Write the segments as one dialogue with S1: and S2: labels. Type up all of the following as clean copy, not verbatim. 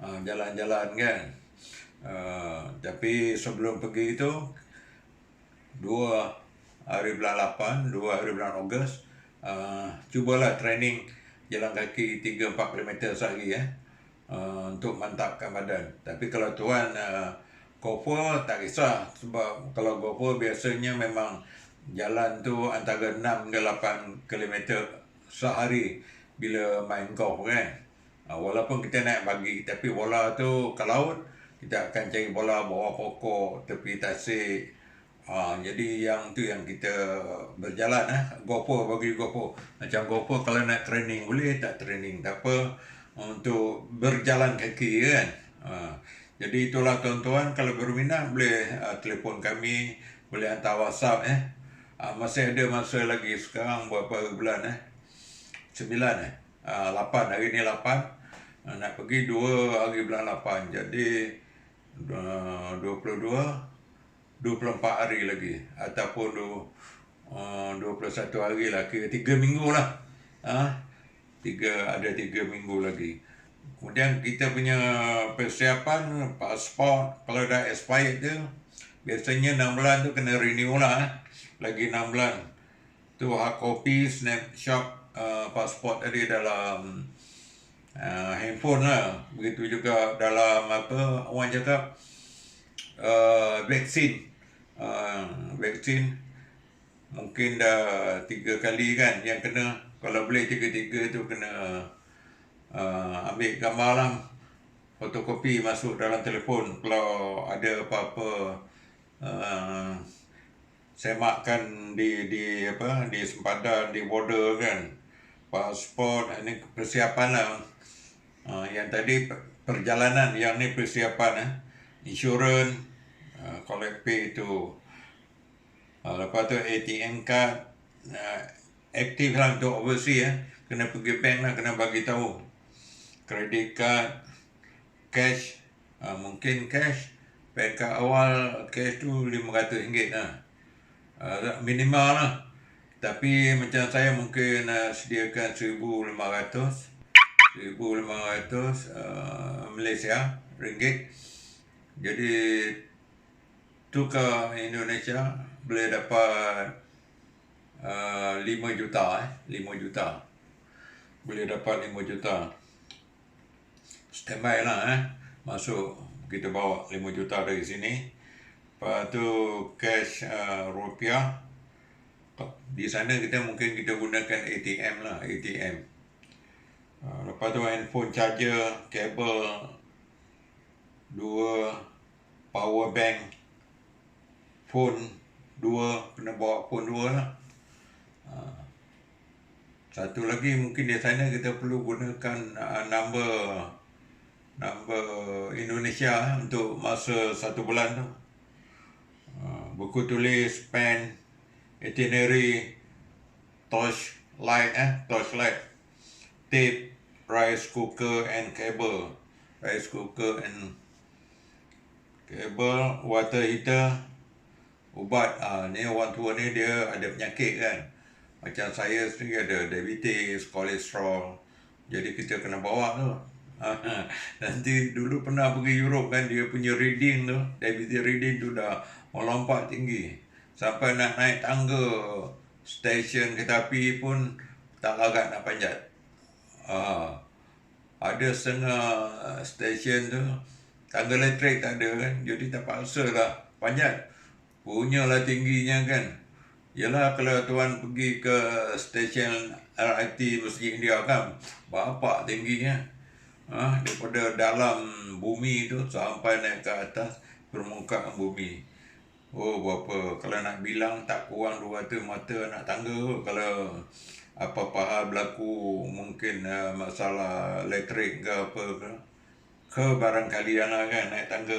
S1: jalan-jalan kan. Tapi sebelum pergi itu 2 hari bulan 8, 2 hari bulan Ogos, cubalah training jalan kaki 3-4 kilometer sehari untuk mantapkan badan. Tapi kalau tuan golfer tak kisah, sebab kalau golfer biasanya memang jalan tu antara 6 ke 8 kilometer sehari bila main golf kan. Walaupun kita naik pagi, tapi bola tu ke laut, kita akan cari bola bawah pokok, tepi tasik. Jadi yang tu yang kita berjalan golfer bagi golfer. Macam golfer kalau nak training boleh, tak training tak apa, untuk berjalan kaki kan. Jadi itulah tuan-tuan, kalau berminat boleh telefon kami, boleh hantar WhatsApp masih ada masa lagi sekarang berapa bulan 9 8 hari ni 8, nak pergi 2 hari bulan 8, jadi 24 hari lagi ataupun 21 hari lah, kira 3 minggu lah. Ada 3 minggu lagi. Kemudian kita punya persiapan pasport, kalau dah expired tu biasanya 6 bulan tu kena renew lah. Lagi 6 bulan tu hard copy snapshot pasport tadi dalam handphone lah. Begitu juga dalam orang cakap vaksin. Vaksin mungkin dah 3 kali kan yang kena. Kalau boleh 3 tu kena ambil gambar lah, fotokopi masuk dalam telefon. Kalau ada apa-apa semakan di sempadan, di border kan, pasport ini persiapan lah. Yang tadi perjalanan, yang ni persiapan insurans, collect pay tu. Lepas tu ATM card aktif lah untuk overseas kena pergi bank lah, kena bagi tahu. Credit card, cash, mungkin cash, bank card awal cash tu RM500 lah, minimal lah. Tapi macam saya mungkin sediakan 1,500 Malaysia ringgit. Jadi tukar Indonesia boleh dapat 5 juta 5 juta. Boleh dapat 5 juta. Standby lah masuk, kita bawa 5 juta dari sini. Lepas tu cash rupiah. Di sana mungkin kita gunakan ATM lah, ATM. Lepas tu handphone charger, kabel 2, power bank, phone 2, kena bawa phone 2 lah. Satu lagi mungkin di sana kita perlu gunakan number Indonesia untuk masa 1 bulan tu. Buku tulis, pen, itinerary, torchlight, tape, rice cooker and cable, water heater, ubat. Ni orang tua ni dia ada penyakit kan. Macam saya sendiri ada diabetes, kolesterol. Jadi kita kena bawa tu. Nanti dulu pernah pergi Europe kan, dia punya reading tu, diabetes reading tu dah melompat tinggi. Sampai nak naik tangga stesen kereta api pun tak larat nak panjat. Ada setengah stesen tu tangga elektrik tak ada kan, jadi terpaksa lah panjat. Punyalah tingginya kan. Yalah, kalau tuan pergi ke stesen LRT Masjid India kan, berapa tingginya. Daripada dalam bumi tu sampai naik ke atas permukaan bumi. Berapa, kalau nak bilang tak kurang 200 mata anak tangga. Kalau apa-apa hal berlaku, mungkin masalah elektrik ke apa ke barangkali lah kan, naik tangga.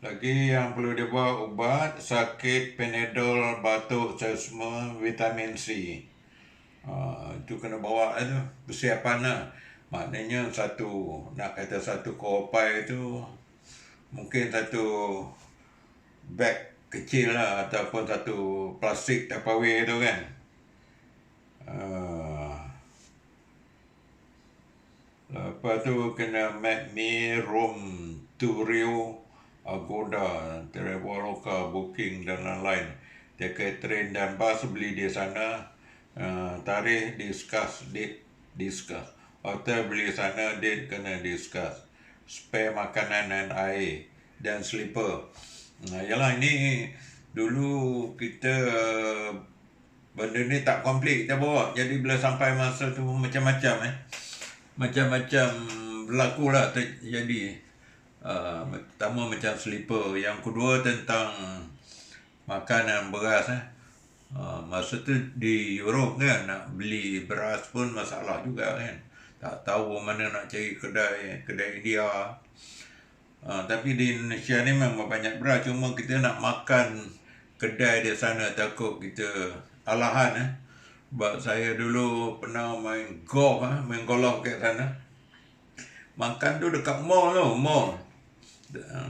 S1: Lagi yang perlu dibawa ubat sakit, Panadol, batuk, semua, vitamin C. Itu kena bawa tu, persiapan lah. Maknanya nak kata satu kopai tu mungkin satu beg kecil lah, ataupun satu plastik Tupperware tu kan. Lepas tu kena McMe, Rome, Turio, Agoda, Traveloka, Booking dan lain-lain. Tiket train dan bas beli di sana. Tarikh discuss, date discuss. Hotel beli sana, date kena discuss. Spare makanan dan air dan slipper. Yalah, ini dulu kita benda ni tak komplit kita bawa. Jadi bila sampai masa tu macam-macam macam-macam berlaku lah terjadi. Pertama macam slipper, yang kedua tentang makanan beras. Masa tu di Europe kan, nak beli beras pun masalah juga kan, tak tahu mana nak cari kedai India. Tapi di Indonesia ni memang banyak beras, cuma kita nak makan kedai di sana takut kita alahan. Sebab saya dulu pernah main golf, main golf kat sana. Makan tu dekat mall tu, mall.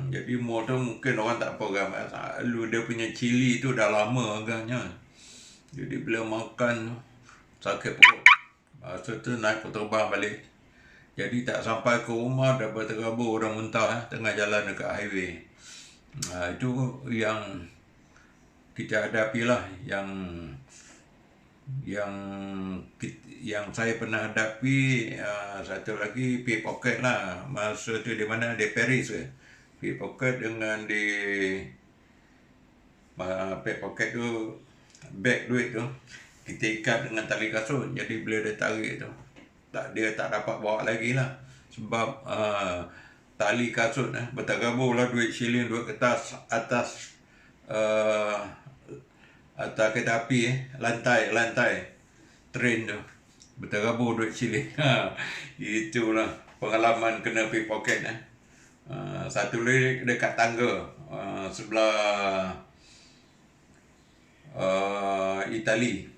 S1: Jadi mall tu mungkin orang tak apa ramai. Lalu dia punya cili tu dah lama agaknya. Jadi bila makan sakit perut. Masa tu naik terbang balik. Jadi tak sampai ke rumah dah berterabur, dah muntah tengah jalan dekat highway. Itu yang kita hadapi lah, yang saya pernah hadapi. Satu lagi pickpocket lah. Masa tu di mana? Di Paris ke? Pickpocket dengan di pickpocket tu beg duit tu kita ikat dengan tali kasut. Jadi bila dia tarik tu dia tak dapat bawa lagi lah. Sebab tali kasut berterabur lah duit shilling, duit kertas atas kereta api, lantai train tu berterabur duit shilling. Itulah pengalaman kena pickpocket. Satu lagi dekat tangga sebelah Itali,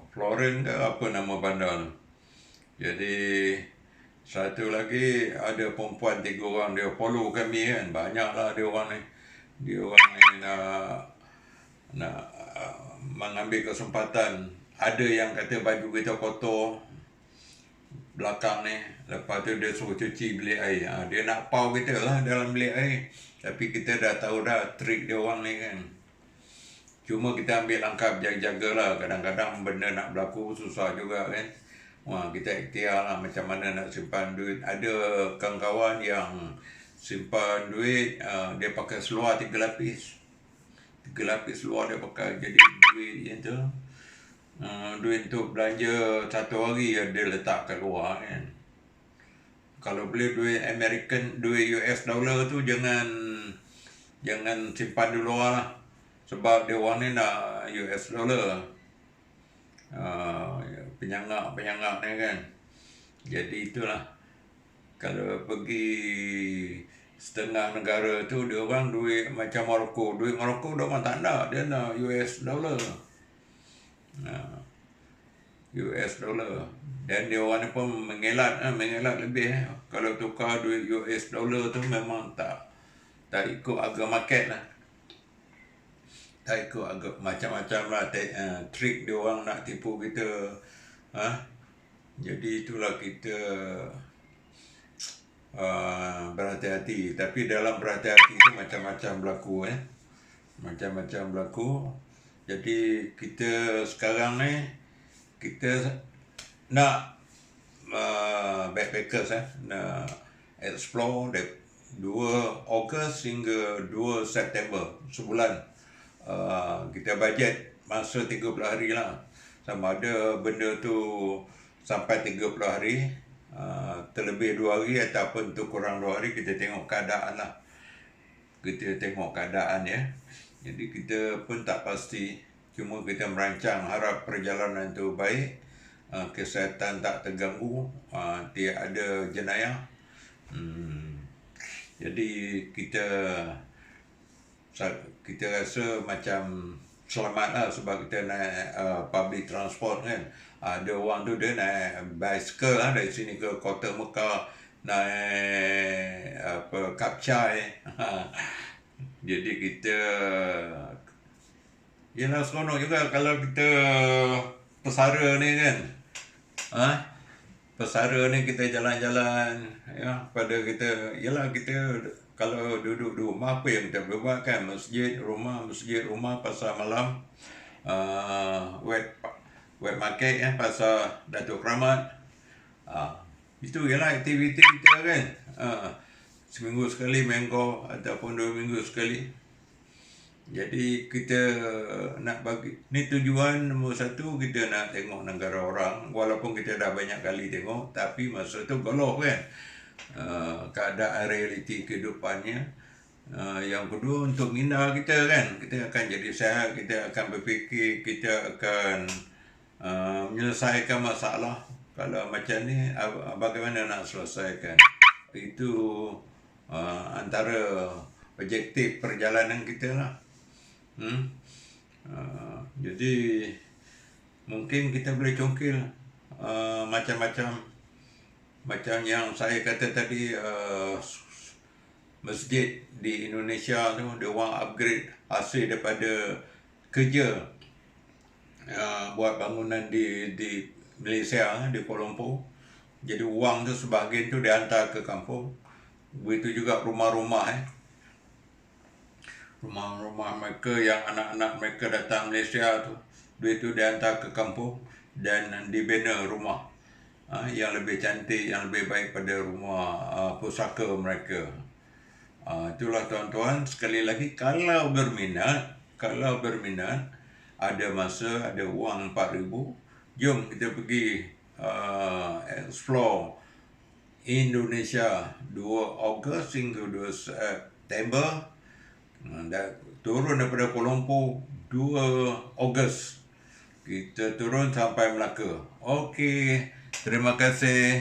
S1: Florence ke apa nama bandar tu. Jadi satu lagi ada perempuan 3 orang, dia follow kami kan. Banyaklah dia orang ni. Dia orang ni nak mengambil kesempatan. Ada yang kata baju kita kotor belakang ni. Lepas tu dia suruh cuci bilik air. Dia nak pau kita lah dalam bilik air. Tapi kita dah tahu dah trik dia orang ni kan. Cuma kita ambil langkah berjaga-jaga lah. Kadang-kadang benda nak berlaku susah juga kan. Kita ikhtiar lah macam mana nak simpan duit. Ada kawan-kawan yang simpan duit, dia pakai seluar 3 lapis. 3 lapis seluar dia pakai. Jadi duit yang tu, duit untuk belanja satu hari dia letak kat luar kan. Kalau boleh duit American, duit US dollar tu jangan simpan di luar lah. Sebab dia orang ni nak US dollar. Penyangak ni kan. Jadi itulah. Kalau pergi setengah negara tu, dia orang duit macam Morocco. Duit Morocco dia orang tak nak. Dia nak US dollar. US dollar. Dan dia orang ni pun mengelat lebih. Kalau tukar duit US dollar tu memang tak ikut harga market lah. Tak ikut harga, macam-macam lah trik dia orang nak tipu kita. Jadi itulah kita berhati-hati. Tapi dalam berhati-hati tu macam-macam berlaku. Macam-macam berlaku. Jadi kita sekarang ni kita nak backpackers nak explore 2 Ogos hingga 2 September, sebulan. Kita bajet masa 30 hari lah. Sama ada benda tu sampai 30 hari, terlebih 2 hari ataupun tu kurang 2 hari, kita tengok keadaan lah. Kita tengok keadaan ya. Jadi kita pun tak pasti. Cuma kita merancang, harap perjalanan tu baik, kesihatan tak terganggu, tidak ada jenayah. Jadi kita rasa macam selamat lah sebab kita naik public transport kan. Ada orang tu dia naik bicycle lah dari sini ke Kota Mekah, naik kapcai. Jadi kita yelah seronok juga kalau kita pesara ni kan. pesara ni kita jalan-jalan ya, pada kita ialah kita kalau duduk di rumah apa yang kita boleh buat kan, masjid rumah pasar malam, wet market ya, pasar Datuk Keramat. Itu ialah aktiviti kita kan. Seminggu sekali mengko ataupun 2 minggu sekali. Jadi kita nak bagi, ni tujuan nombor satu, kita nak tengok negara orang. Walaupun kita dah banyak kali tengok, tapi masa tu geloh kan, keadaan realiti kehidupannya. Yang kedua, untuk minda kita kan, kita akan jadi sihat, kita akan berfikir, kita akan menyelesaikan masalah. Kalau macam ni, bagaimana nak selesaikan? Itu antara objektif perjalanan kita lah. Jadi mungkin kita boleh congkil macam-macam. Macam yang saya kata tadi, masjid di Indonesia tu, dia orang upgrade hasil daripada kerja buat bangunan di Malaysia, di Kuala Lumpur. Jadi wang tu sebahagian tu dihantar ke kampung. Begitu juga rumah-rumah rumah-rumah mereka yang anak-anak mereka datang Malaysia tu, duit tu dihantar ke kampung dan dibina rumah yang lebih cantik, yang lebih baik pada rumah pusaka mereka. Itulah tuan-tuan, sekali lagi, kalau berminat, ada masa, ada wang 4,000, jom kita pergi explore Indonesia 2 Ogos hingga 2 September. Turun daripada Kuala Lumpur 2 Ogos. Kita turun sampai Melaka. Okey, terima kasih.